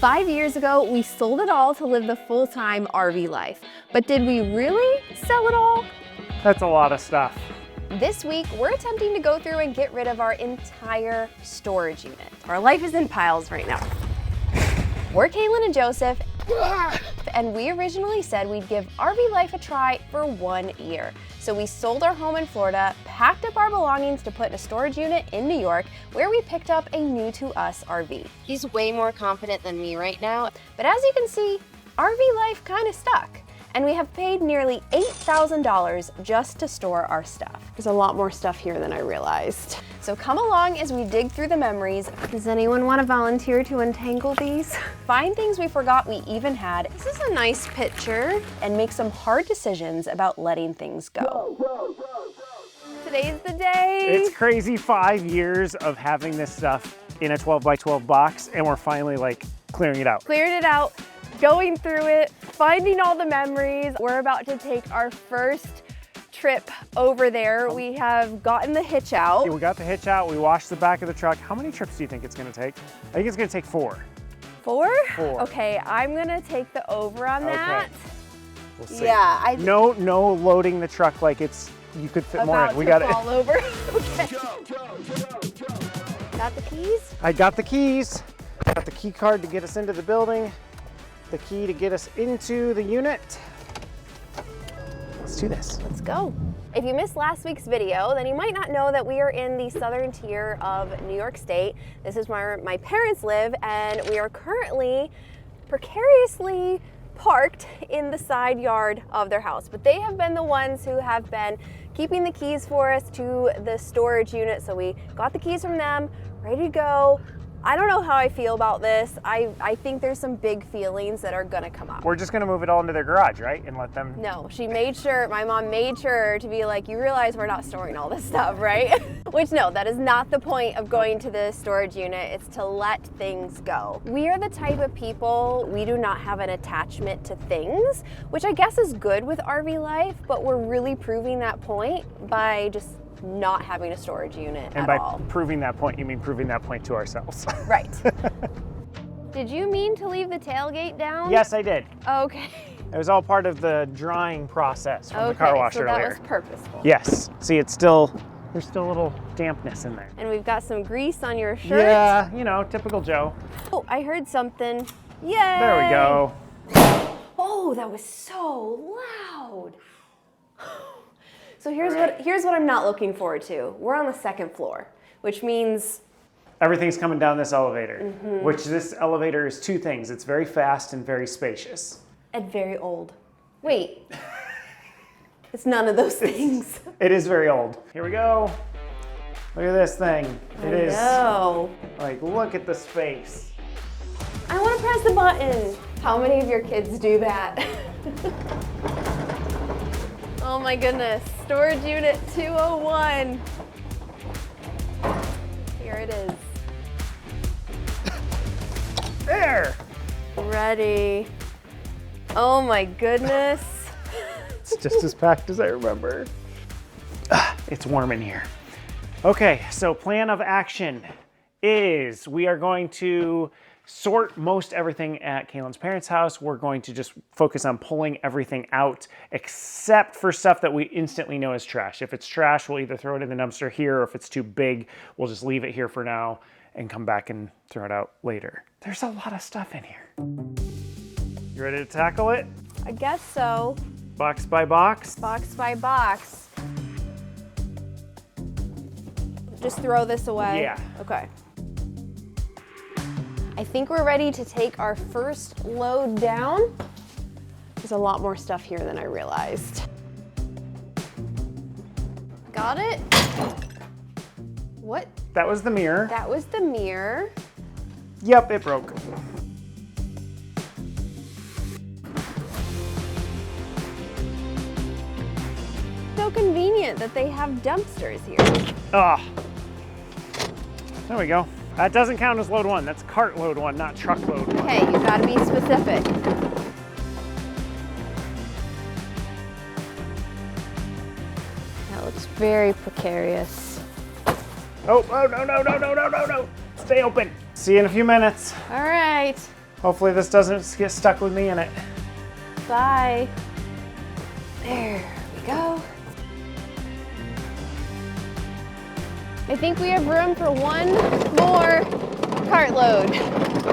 5 years ago, we sold it all to live the full-time RV life. But did we really sell it all? That's a lot of stuff. This week, we're attempting to go through and get rid of our entire storage unit. Our life is in piles right now. We're Kalyn and Joseph, and we originally said we'd give RV life a try for 1 year. So we sold our home in Florida, packed up our belongings to put in a storage unit in New York, where we picked up a new to us RV. He's way more confident than me right now, but as you can see, RV life kind of stuck. And we have paid nearly $8,000 just to store our stuff. There's a lot more stuff here than I realized. So come along as we dig through the memories. Does anyone want to volunteer to untangle these? Find things we forgot we even had. This is a nice picture. And make some hard decisions about letting things go. Today's the day. It's crazy 5 years of having this stuff in a 12 by 12 box, and we're finally like clearing it out. Cleared it out. Going through it, finding all the memories. We're about to take our first trip over there. We have gotten the hitch out. Yeah, we got the hitch out, we washed the back of the truck. How many trips do you think it's gonna take? I think it's gonna take 4. 4? 4. Okay, I'm gonna take the over on that. We'll see. Yeah, No loading the truck like you could fit more in. We got it. Fall over. Okay. Got the keys? I got the keys. Got the key card to get us into the building. The key to get us into the unit. Let's do this. Let's go. If you missed last week's video, then you might not know that we are in the southern tier of New York State. This is where my parents live, and we are currently precariously parked in the side yard of their house. But they have been the ones who have been keeping the keys for us to the storage unit. So we got the keys from them, ready to go. I don't know how I feel about this. I think there's some big feelings that are gonna come up. We're just gonna move it all into their garage, right? And let them... No, she made sure, my mom made sure to be like, you realize we're not storing all this stuff, right? Which no, that is not the point of going to the storage unit. It's to let things go. We are the type of people, we do not have an attachment to things, which I guess is good with RV life, but we're really proving that point by just not having a storage unit and at all. by proving that point, you mean proving that point to ourselves. Right. Did you mean to leave the tailgate down? Yes, I did. Okay. It was all part of the drying process from the car wash so earlier. that was purposeful. Yes. See, there's still a little dampness in there. And we've got some grease on your shirt. Yeah, you know, typical Joe. Oh, I heard something. Yay! There we go. Oh, that was so loud. So here's what I'm not looking forward to. We're on the 2nd floor, which means everything's coming down this elevator, which this elevator is 2 things. It's very fast and very spacious. and very old. Wait. It's none of those things. It is very old. Here we go. Look at this thing. It is. Like, look at the space. I want to press the button. How many of your kids do that? Oh my goodness. Storage unit 201. Here it is. There. Ready. Oh my goodness. It's just as packed as I remember. It's warm in here. Okay, so plan of action is we are going to sort most everything at Kalyn's parents' house. We're going to just focus on pulling everything out except for stuff that we instantly know is trash. If it's trash, we'll either throw it in the dumpster here, or if it's too big, we'll just leave it here for now and come back and throw it out later. There's a lot of stuff in here. You ready to tackle it? I guess so. Box by box? Box by box. Just throw this away? Yeah. Okay. I think we're ready to take our first load down. There's a lot more stuff here than I realized. Got it? What? That was the mirror. That was the mirror. Yep, it broke. So convenient that they have dumpsters here. Ah. There we go. That doesn't count as load 1. That's cart load 1, not truck load 1. Okay, you gotta be specific. That looks very precarious. Oh, no. Stay open. See you in a few minutes. All right. Hopefully this doesn't get stuck with me in it. Bye. There we go. I think we have room for one more cartload.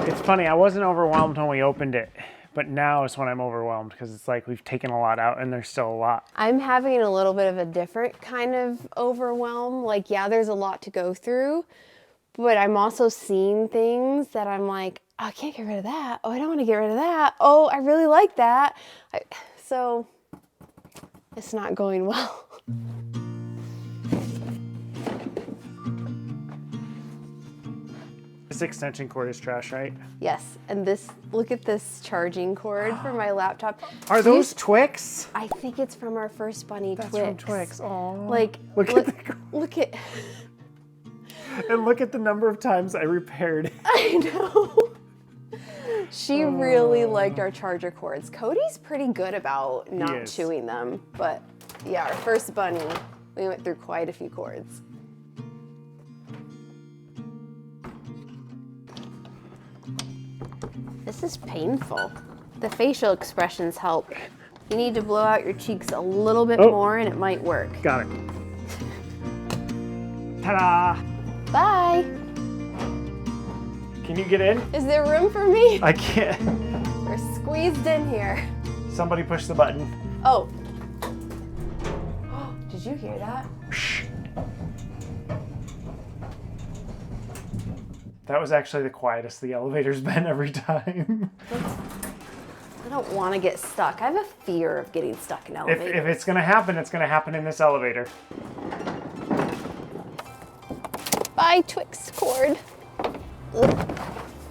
It's funny, I wasn't overwhelmed when we opened it, but now is when I'm overwhelmed because it's like we've taken a lot out and there's still a lot. I'm having a little bit of a different kind of overwhelm. Like, yeah, there's a lot to go through, but I'm also seeing things that I'm like, oh, I can't get rid of that. Oh, I don't want to get rid of that. Oh, I really like that. So it's not going well. This extension cord is trash, right? Yes, and this, look at this charging cord for my laptop. Are those Twix? I think it's from our first bunny, That's Twix. from Twix. Aww. Like, look at and look at the number of times I repaired it. I know. She really liked our charger cords. Cody's pretty good about not chewing them, but yeah, our first bunny, we went through quite a few cords. This is painful. The facial expressions help. You need to blow out your cheeks a little bit more and it might work. Got it. Ta-da! Bye. Can you get in? Is there room for me? I can't. We're squeezed in here. Somebody push the button. Oh. Did you hear that? Shh. That was actually the quietest the elevator's been every time. I don't want to get stuck. I have a fear of getting stuck in elevators. If it's gonna happen, it's gonna happen in this elevator. Bye, Twix cord. Ugh.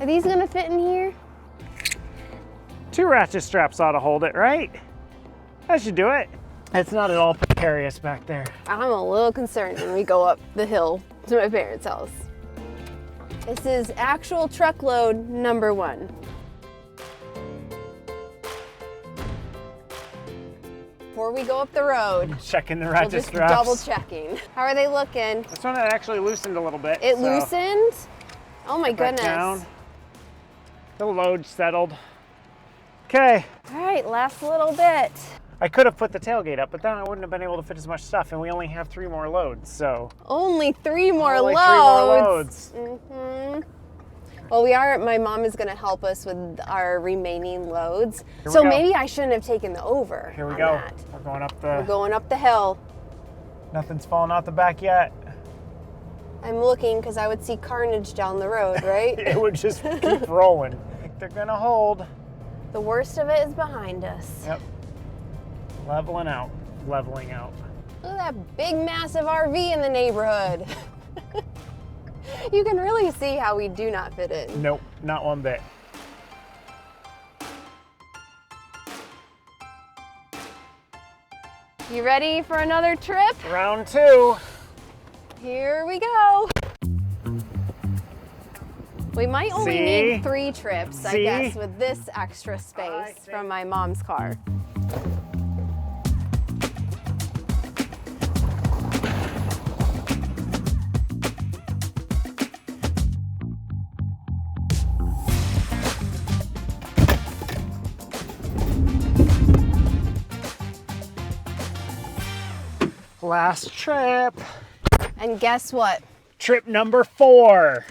Are these gonna fit in here? 2 ratchet straps ought to hold it, right? That should do it. It's not at all precarious back there. I'm a little concerned when we go up the hill to my parents' house. This is actual truckload number 1. Before we go up the road, Checking the ratchet just straps. double checking. How are they looking? This one actually loosened a little bit. It loosened? Oh my goodness. Down. The load settled. Okay. All right, last little bit. I could have put the tailgate up, but then I wouldn't have been able to fit as much stuff, and we only have 3 more loads, so. Only 3 more only loads. 3 more loads. Mm-hmm. Well, my mom is gonna help us with our remaining loads. Here So we go. maybe I shouldn't have taken the over. Here we on go. that. We're going up We're the, going up the hill. nothing's falling out the back yet. I'm looking because I would see carnage down the road, right? It would just keep rolling. I think they're gonna hold. The worst of it is behind us. Yep. Leveling out. Leveling out. Look at that big, massive RV in the neighborhood. You can really see how we do not fit in. Nope, not one bit. You ready for another trip? Round 2. Here we go. We might only See? need 3 trips, I See? guess, with this extra space from my mom's car. Last trip. And guess what? Trip number 4.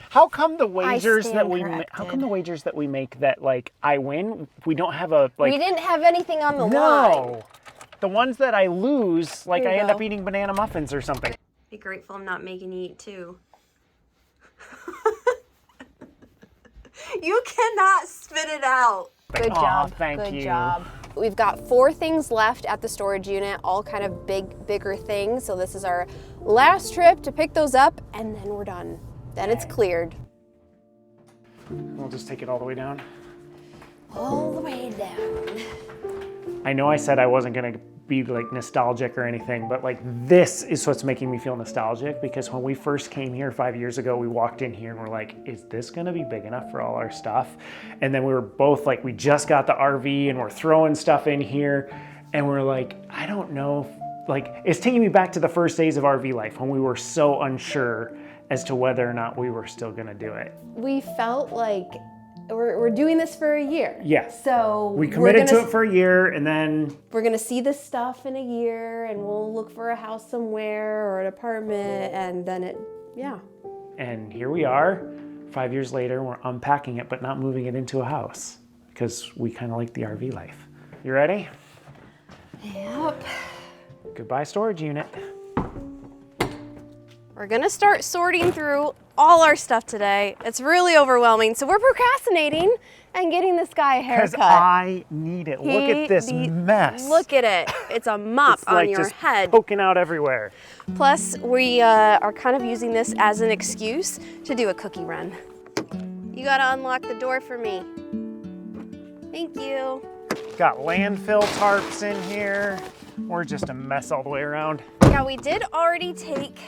How come the wagers stand that we corrected. how come the wagers that we make that like I win, we don't have a like We didn't have anything on the line. No. The ones that I lose, like Here I you end go. up eating banana muffins or something. Be grateful I'm not making you eat too. You cannot spit it out. Good Aw, job. thank Good you. job. We've got 4 things left at the storage unit, all kind of bigger things. So this is our last trip to pick those up, and then we're done. Then it's cleared. We'll just take it all the way down. All the way down. I know I said I wasn't gonna be like nostalgic or anything, but like this is what's making me feel nostalgic because when we first came here 5 years ago, we walked in here and we're like, is this gonna be big enough for all our stuff? And then we were both like, we just got the RV and we're throwing stuff in here and we're like, I don't know, like it's taking me back to the first days of RV life when we were so unsure as to whether or not we were still gonna do it. We felt like we're doing this for a year. Yes. So We committed to it for a year, and then we're gonna see this stuff in a year, and we'll look for a house somewhere or an apartment, and then and here we are, 5 years later, we're unpacking it, but not moving it into a house because we kind of like the RV life. You ready? Yep. Goodbye, storage unit. We're gonna start sorting through all our stuff today. It's really overwhelming, so we're procrastinating and getting this guy a haircut. Because I need it. Look at this mess. Look at it. It's a mop It's on like your just head. poking out everywhere. Plus, we are kind of using this as an excuse to do a cookie run. You gotta unlock the door for me. Thank you. Got landfill tarps in here. We're just a mess all the way around. Yeah, we did already take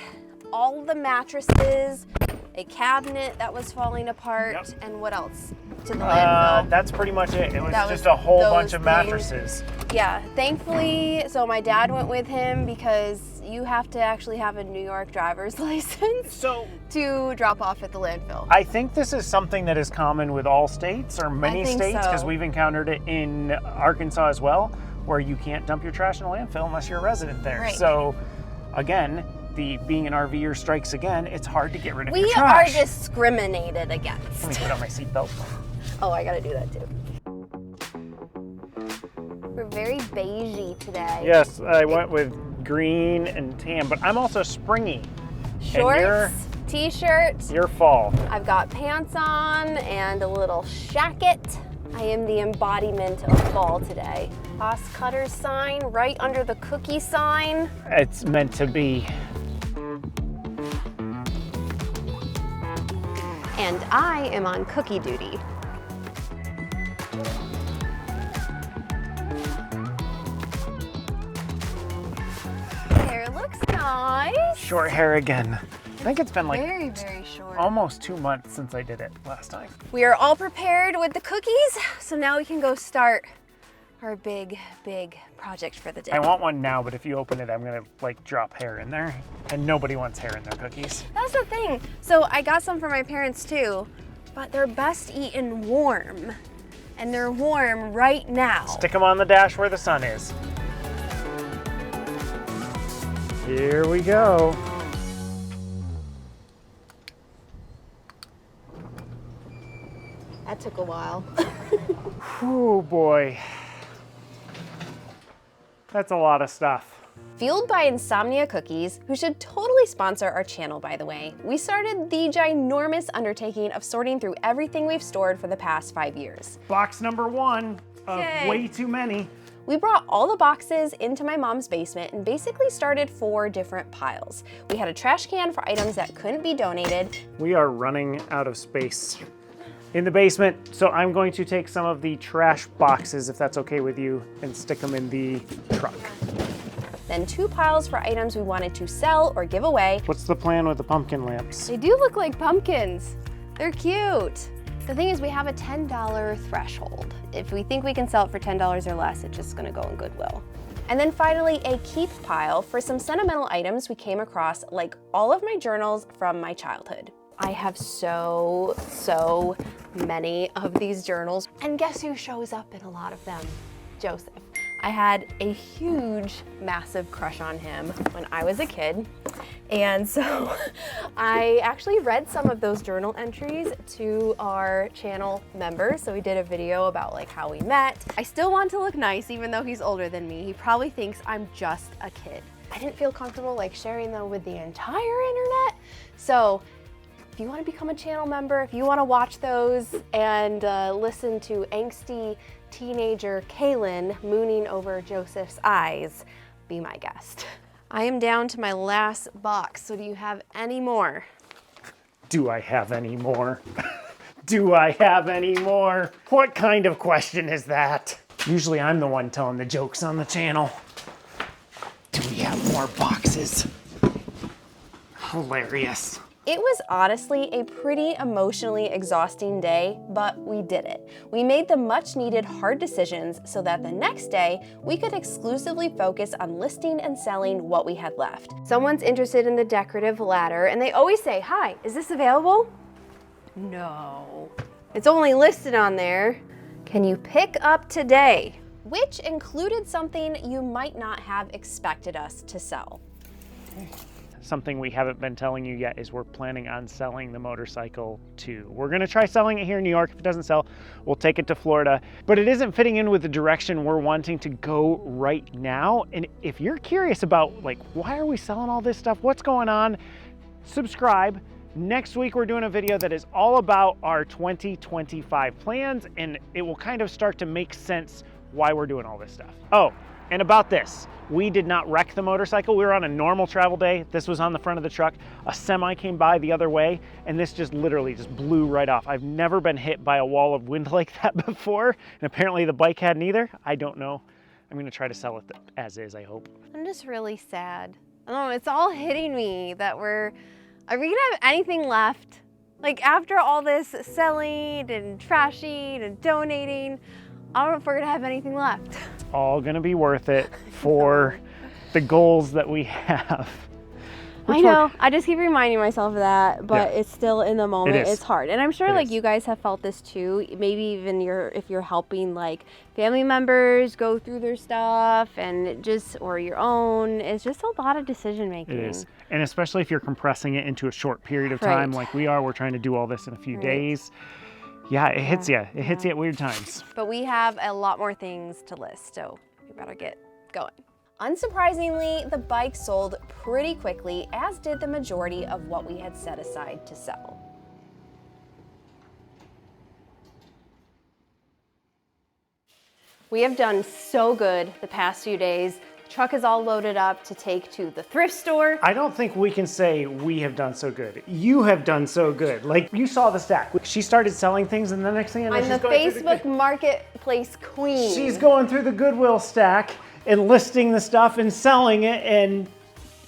all the mattresses, a cabinet that was falling apart, and what else? To the landfill. That's pretty much it. It was That just was a whole bunch those of things. mattresses. Yeah, thankfully, so my dad went with him because you have to actually have a New York driver's license So to drop off at the landfill. I think this is something that is common with all states or many think states because so. we've encountered it in Arkansas as well, where you can't dump your trash in a landfill unless you're a resident there. Right. So again, being an RVer strikes again, it's hard to get rid of your We are trash. discriminated against. Let me put on my seatbelt. Oh, I gotta do that too. We're very beigey today. Yes, I went with green and tan, but I'm also springy. Shorts, t-shirt. Your fall. I've got pants on and a little shacket. I am the embodiment of fall today. Boss Cutters sign right under the cookie sign. It's meant to be. And I am on cookie duty. Hair looks nice. Short hair again. I think it's been like Very, very short. almost 2 months since I did it last time. We are all prepared with the cookies, so now we can go start our big, big project for the day. I want one now, but if you open it, I'm gonna like drop hair in there, and nobody wants hair in their cookies. That's the thing. So I got some for my parents too, but they're best eaten warm. And they're warm right now. Stick them on the dash where the sun is. Here we go. That took a while. Oh boy. That's a lot of stuff. Fueled by Insomnia Cookies, who should totally sponsor our channel, by the way, we started the ginormous undertaking of sorting through everything we've stored for the past 5 years. Box number 1 of Yay. way too many. We brought all the boxes into my mom's basement and basically started 4 different piles. We had a trash can for items that couldn't be donated. We are running out of space in the basement, so I'm going to take some of the trash boxes, if that's okay with you, and stick them in the truck. Then 2 piles for items we wanted to sell or give away. What's the plan with the pumpkin lamps? They do look like pumpkins. They're cute. The thing is, we have a $10 threshold. If we think we can sell it for $10 or less, it's just gonna go in Goodwill. And then finally, a keep pile for some sentimental items we came across, like all of my journals from my childhood. I have so many of these journals. And guess who shows up in a lot of them? Joseph. I had a huge, massive crush on him when I was a kid. And so I actually read some of those journal entries to our channel members. So we did a video about like how we met. I still want to look nice even though he's older than me. He probably thinks I'm just a kid. I didn't feel comfortable like sharing them with the entire internet. So if you want to become a channel member, if you want to watch those and listen to angsty teenager Kalyn mooning over Joseph's eyes, be my guest. I am down to my last box, so do you have any more? Do I have any more? Do I have any more? What kind of question is that? Usually I'm the one telling the jokes on the channel. Do we have more boxes? Hilarious. It was honestly a pretty emotionally exhausting day, but we did it. We made the much needed hard decisions so that the next day we could exclusively focus on listing and selling what we had left. Someone's interested in the decorative ladder and they always say, "Hi, is this available?" No, it's only listed on there. Can you pick up today? Which included something you might not have expected us to sell. Something we haven't been telling you yet is we're planning on selling the motorcycle too. We're gonna try selling it here in New York. If it doesn't sell, we'll take it to Florida. But it isn't fitting in with the direction we're wanting to go right now. And if you're curious about like, why are we selling all this stuff? What's going on? Subscribe. Next week, we're doing a video that is all about our 2025 plans, and it will kind of start to make sense why we're doing all this stuff. Oh, and about this, we did not wreck the motorcycle. We were on a normal travel day. This was on the front of the truck. A semi came by the other way, and this just literally just blew right off. I've never been hit by a wall of wind like that before, and apparently the bike hadn't either. I don't know. I'm gonna try to sell it as is, I hope. I'm just really sad. I don't know, it's all hitting me that are we gonna have anything left? Like after all this selling and trashing and donating, I don't know if we're gonna have anything left. It's all gonna be worth it for the goals that we have. I know, I just keep reminding myself of that, but Yeah. it's still in the moment, it's hard. And I'm sure like is. you guys have felt this too, maybe even if you're helping like family members go through their stuff and or your own, it's just a lot of decision making. It is, and especially if you're compressing it into a short period of time like we are, we're trying to do all this in a few days. Yeah, it hits you. It hits you at weird times. But we have a lot more things to list, so we better get going. Unsurprisingly, the bike sold pretty quickly, as did the majority of what we had set aside to sell. We have done so good the past few days. The truck is all loaded up to take to the thrift store. I don't think we can say we have done so good. You have done so good. Like, you saw the stack. She started selling things, and the next thing I know, I'm the Facebook Marketplace queen. She's going through the Goodwill stack and listing the stuff and selling it, and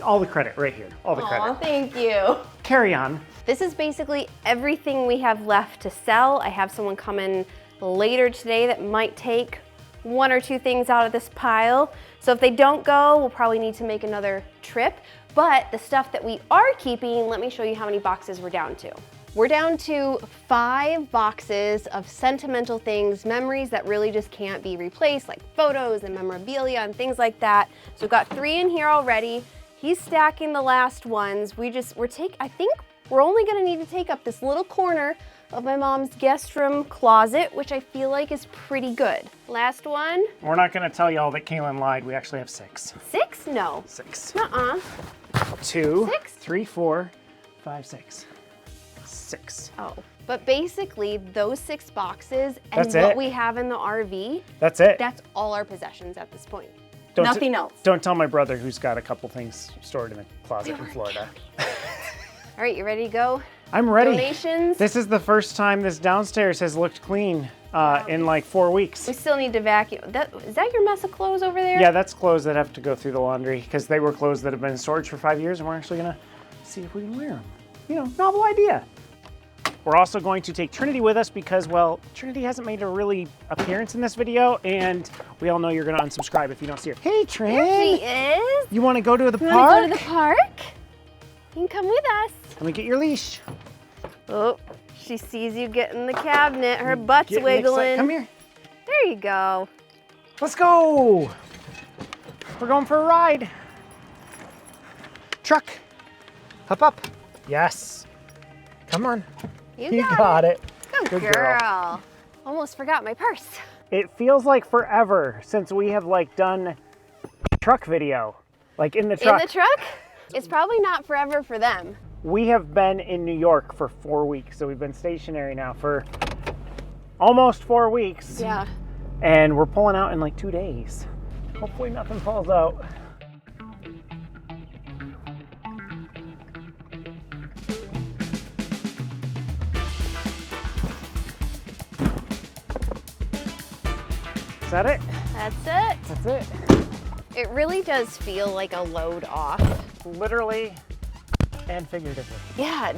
all the credit right here. All the credit. Aw, thank you. Carry on. This is basically everything we have left to sell. I have someone come in later today that might take one or two things out of this pile. So if they don't go, we'll probably need to make another trip. But the stuff that we are keeping, let me show you how many boxes we're down to. We're down to 5 boxes of sentimental things, memories that really just can't be replaced, like photos and memorabilia and things like that. So we've got 3 in here already. He's stacking the last ones. I think we're only gonna need to take up this little corner of my mom's guest room closet, which I feel like is pretty good. Last one. We're not gonna tell y'all that Kalyn lied. We actually have 6. 6? No. 6. 2, 6? 3, 4, 5, 6. 6. Oh, but basically those 6 boxes and That's what it. we have in the RV, That's it. that's all our possessions at this point. Don't else. Don't tell my brother who's got a couple things stored in a closet in Florida. All right, you ready to go? I'm ready. Donations? This is the first time this downstairs has looked clean in like 4 weeks. We still need to vacuum. Is that your mess of clothes over there? Yeah, that's clothes that have to go through the laundry because they were clothes that have been in storage for 5 years, and we're actually gonna see if we can wear them. You know, novel idea. We're also going to take Trinity with us because, well, Trinity hasn't made a really appearance in this video, and we all know you're gonna unsubscribe if you don't see her. Hey, Trin! There she is. You wanna go to the park? Want to go to the park? You can come with us. Let me get your leash. Oh, she sees you get in the cabinet. Her butt's Getting wiggling. excited. Come here. There you go. Let's go. We're going for a ride. Truck. Hop up. Yes. Come on. You got it. Good girl. Almost forgot my purse. It feels like forever since we have like done truck video, like in the truck. In the truck? It's probably not forever for them. We have been in New York for 4 weeks, so we've been stationary now for almost 4 weeks. Yeah. And we're pulling out in like 2 days. Hopefully nothing falls out. Is that it? That's it. That's it. It really does feel like a load off. Literally and figuratively. Yeah,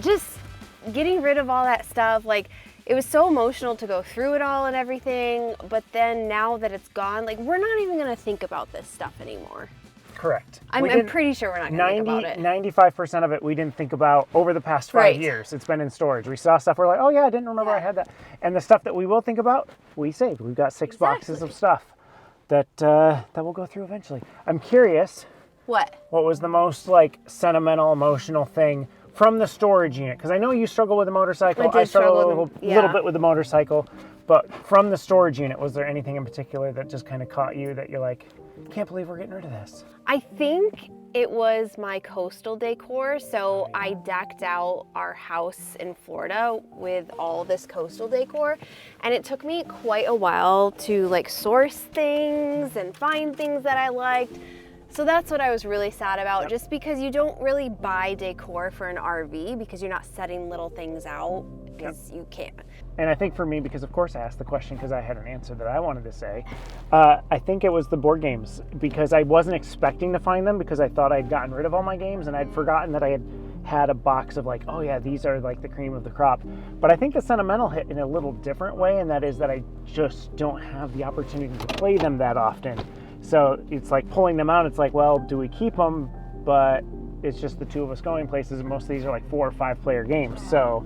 getting rid of all that stuff, like, it was so emotional to go through it all and everything, but then now that it's gone, like, we're not even gonna think about this stuff anymore. Correct. I'm pretty sure we're not gonna think about it. 95% of it we didn't think about over the past 5 years. It's been in storage. We saw stuff, we're like, oh yeah, I didn't remember I had that. And the stuff that we will think about, we saved. We've got 6 boxes of stuff that we'll go through eventually. I'm curious. What was the most like sentimental, emotional thing from the storage unit? Because I know you struggle with a motorcycle. I struggle a little bit with the motorcycle. But from the storage unit, was there anything in particular that just kind of caught you that you're like, can't believe we're getting rid of this? I think it was my coastal decor. So I decked out our house in Florida with all this coastal decor. And it took me quite a while to like source things and find things that I liked. So that's what I was really sad about, just because you don't really buy decor for an RV because you're not setting little things out because you can't. And I think for me, because of course I asked the question because I had an answer that I wanted to say, I think it was the board games, because I wasn't expecting to find them because I thought I'd gotten rid of all my games and I'd forgotten that I had a box of like, oh yeah, these are like the cream of the crop. But I think the sentimental hit in a little different way, and that is that I just don't have the opportunity to play them that often. So it's like pulling them out. It's like, well, do we keep them? But it's just the two of us going places, and most of these are like 4 or 5 player games. So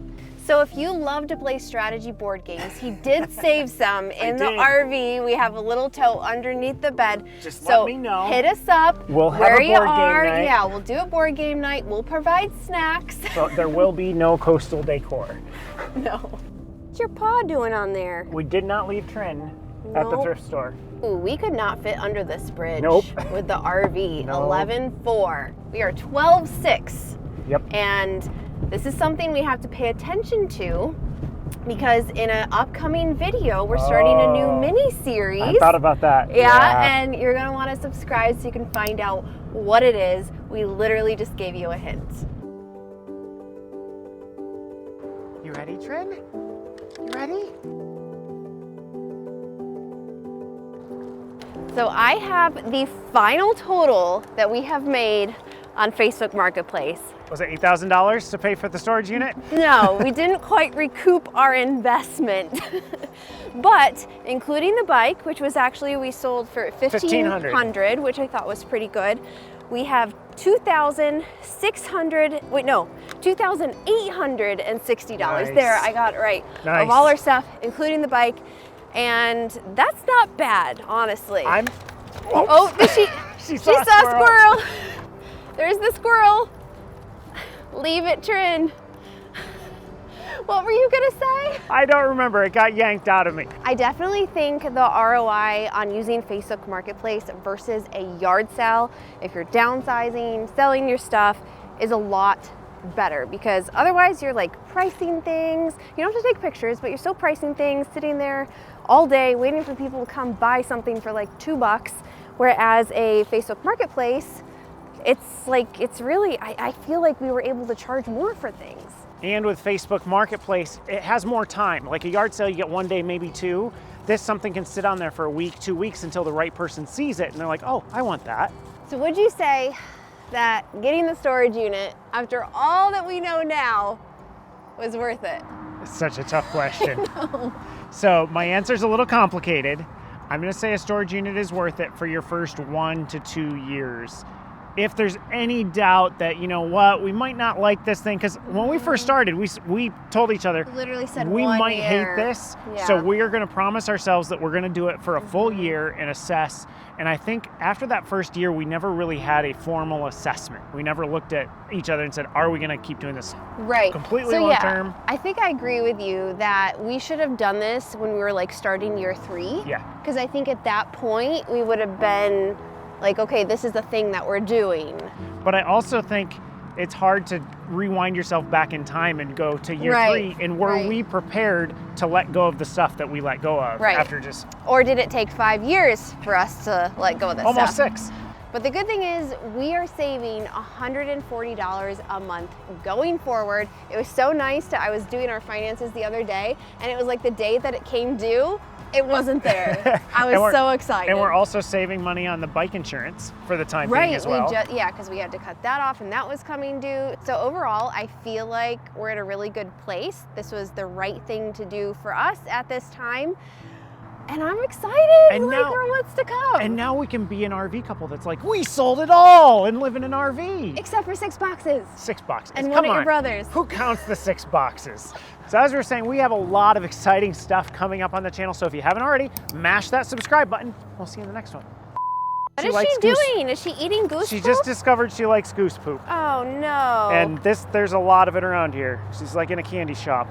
if you love to play strategy board games, he did save some in the RV. We have a little tote underneath the bed. Just let me know. Hit us up. We'll have a board game night. Yeah, we'll do a board game night. We'll provide snacks. So there will be no coastal decor. No. What's your paw doing on there? We did not leave Trin at the thrift store. Ooh, we could not fit under this bridge with the RV. 11.4. We are 12.6. Yep. And this is something we have to pay attention to, because in an upcoming video, we're starting a new mini series. I thought about that. Yeah, and you're gonna want to subscribe so you can find out what it is. We literally just gave you a hint. You ready, Trin? You ready? So I have the final total that we have made on Facebook Marketplace. Was it $8,000 to pay for the storage unit? No, we didn't quite recoup our investment. But including the bike, which was actually we sold for $1,500, which I thought was pretty good. We have $2,860. Nice. There, I got it right. Nice. Of all our stuff, including the bike. And that's not bad, honestly. Oh, she saw a squirrel. There's the squirrel. Leave it, Trin. What were you gonna say? I don't remember, it got yanked out of me. I definitely think the ROI on using Facebook Marketplace versus a yard sale, if you're downsizing, selling your stuff, is a lot better, because otherwise you're like pricing things. You don't have to take pictures, but you're still pricing things, sitting there all day waiting for people to come buy something for like $2. Whereas a Facebook Marketplace, it's really, I feel like we were able to charge more for things. And with Facebook Marketplace, it has more time. Like a yard sale, you get 1 day, maybe 2. This something can sit on there for a week, 2 weeks until the right person sees it and they're like, oh, I want that. So would you say that getting the storage unit, after all that we know now, was worth it? It's such a tough question. So my answer's a little complicated. I'm gonna say a storage unit is worth it for your first 1 to 2 years. If there's any doubt that, you know what, we might not like this thing, because when we first started, we told each other, literally said we 1 might year. hate this, so we are going to promise ourselves that we're going to do it for a full year and assess. And I think after that first year, we never really had a formal assessment. We never looked at each other and said, are we going to keep doing this completely long term? I think I agree with you that we should have done this when we were like starting year 3. Yeah. Because I think at that point, we would have been like, okay, this is the thing that we're doing. But I also think it's hard to rewind yourself back in time and go to year 3. And were we prepared to let go of the stuff that we let go of after just... Or did it take 5 years for us to let go of this stuff? Almost 6. But the good thing is we are saving $140 a month going forward. It was so nice I was doing our finances the other day, and it was like the day that it came due, It wasn't there. I was so excited. And we're also saving money on the bike insurance for the time being as well. Yeah, because we had to cut that off and that was coming due. So overall, I feel like we're at a really good place. This was the right thing to do for us at this time. And I'm excited and for what's to come. And now we can be an RV couple that's like, we sold it all and live in an RV. Except for 6 boxes. 6 boxes. And Come one of your brothers. Who counts the 6 boxes? So as we were saying, we have a lot of exciting stuff coming up on the channel. So if you haven't already, mash that subscribe button. We'll see you in the next one. What is she doing? Is she eating goose poop? She poop? just discovered she likes goose poop. Oh no. And there's a lot of it around here. She's like in a candy shop.